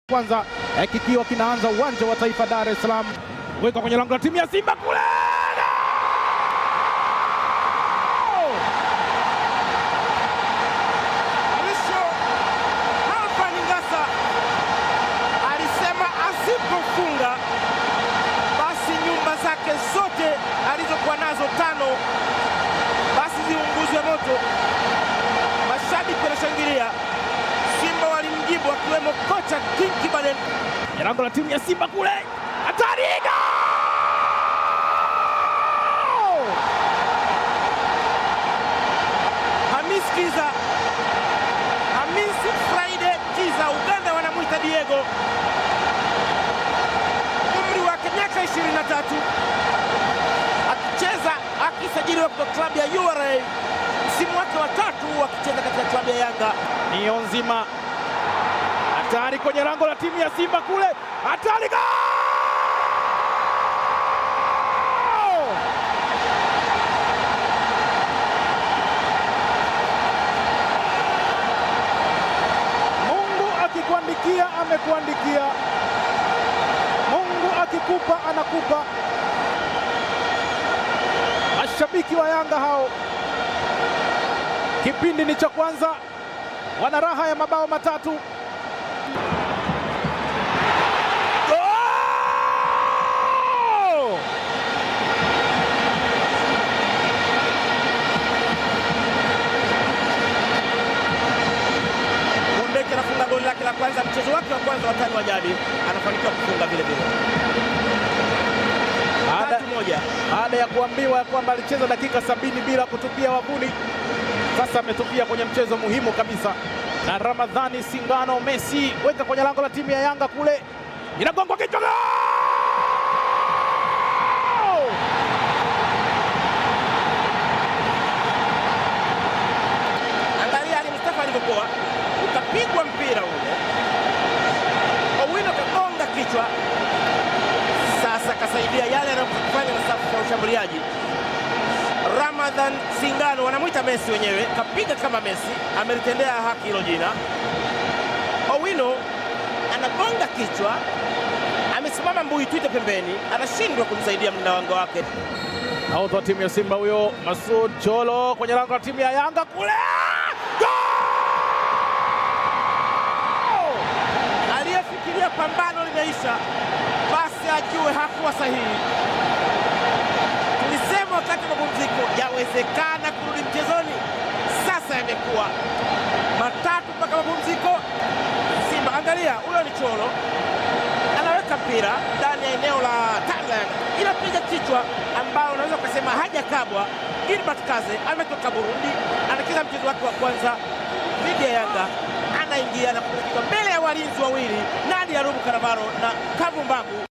Kwanza kikiwa kinaanza uwanja wa Taifa Dar es Salaam, weka kwenye lango la timu ya Simba kule. Mwisho Alfa Ngasa alisema asipofunga basi nyumba zake zote alizokuwa nazo 5 basi ziunguzwe moto. Mashabiki wanashangilia, Simba walimjibu akiwemo kocha King Kibaden. Lango la timu ya Simba kule, hatari! Hamisi Friday Kiza, Uganda wanamuita Diego, umri wake miaka 23, akicheza akisajiliwa kwa klabu ya URA, msimu wake wa 3 akicheza katika klabu ya Yanga. Nio nzima hatari kwenye lango la timu ya Simba kule, hatari! Akikuandikia amekuandikia, Mungu akikupa anakupa. Mashabiki wa Yanga hao, kipindi ni cha kwanza, wana raha ya mabao 3. Anafunga goli lake la kwanza, mchezo wake wa kwanza wa tano wa jadi, anafanikiwa kufunga vile vile. Baada ya kuambiwa kwamba alicheza dakika 70 bila kutupia wavuni, sasa ametupia kwenye mchezo muhimu kabisa. Na Ramadhani Singano Messi, weka kwenye lango la timu ya Yanga kule, inagongwa kichwa. Angalia Ali Mustafa alivyokuwa, ukapigwa mpira ule, Owino kagonga kichwa. Sasa kasaidia yale anayofanya na safu ya ushambuliaji. Ramadhan Singano, wanamuita Messi wenyewe, kapiga kama Messi, amelitendea haki hilo jina. Owino anagonga kichwa, amesimama Mbui Twite pembeni, anashindwa kumsaidia mlinda lango wake. Nahodha wa timu ya Simba huyo Masud Cholo kwenye lango la timu ya Yanga kule. Aliyefikiria pambano limeisha, basi ajue hakuwa sahihi. Tulisema wakati wa mapumziko yawezekana kurudi mchezoni, sasa yamekuwa 3 mpaka mapumziko. Simba, angalia, huyo ni Cholo, anaweka mpira ndani ya eneo la Thailand, inapiga kichwa ambao unaweza kusema hajakabwa. Gilbert Kaze ametoka Burundi, anacheza mchezo wake wa kwanza dhidi ya Yanga, anaingia na kupeleka mbele ya walinzi wawili, Nadia Rubu Karavaro na Kavu Mbagu.